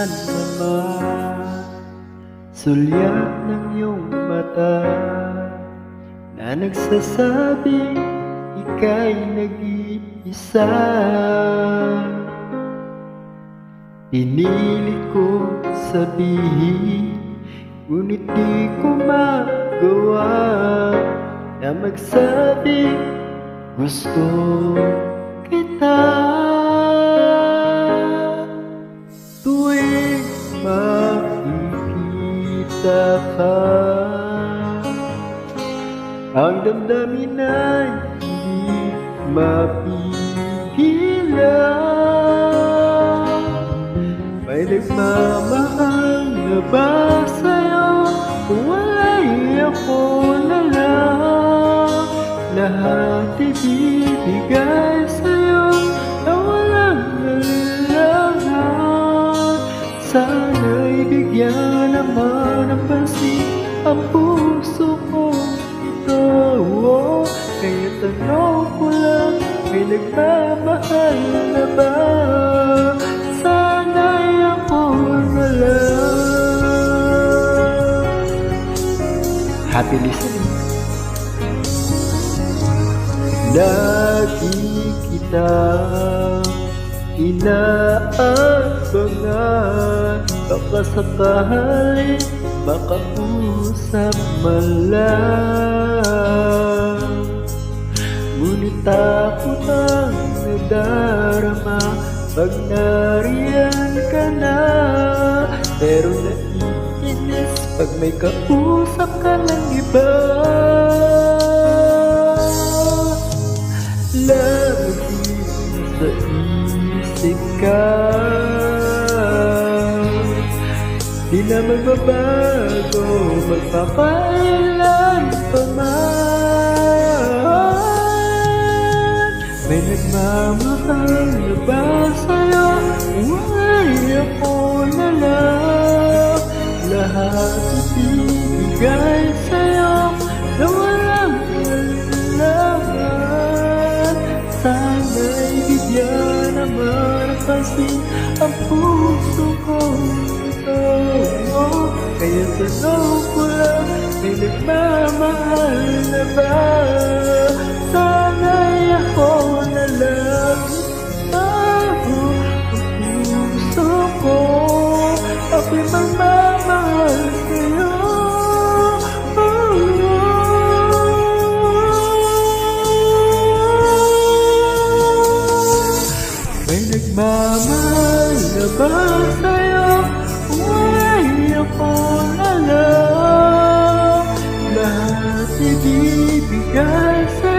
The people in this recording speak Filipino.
naman sulyap ng iyong mata na nagsasabing ika'y nag-iisa. Pinilit ko sabihin, ngunit di ko magawa na magsabi gusto kita. Tuwing makikita ka, ang damdamin ay hindi mapigilan. May nagmamahal na ba sa'yo? Kung wala'y ako na lang, lahat ibibigay sa'yo na walang alinlangan. Sana'y bigyan naman ng pansin ang puso ko ito. Kaya tanong ko lang, may nagmamahal na ba? Sana'y ako na lang. Happy listening. Lagi kitang inaabangan, baka sakaling makausap man lang. Ngunit takot ang nadarama pag nariyan ka na, pero naiinis pag may kausap ka ng iba. Lagi sa isip ka, di na magbabago, magpapailan pa man. May nagmamahal na ba sa'yo? Wala'y ako na lang, lahat ibibigay sa'yo na walang alinlangan. Sana'y bigyan naman kasi ang puso ko ito. Kaya tanong ko lang, may nagmamahal na ba? Sana'y ako na lang. Ang puso ko, ako'y magmamahal sa'yo. May nagmamahal na ba sa'yo? Wala'y ako na lang, lahat ibibigay sa'yo.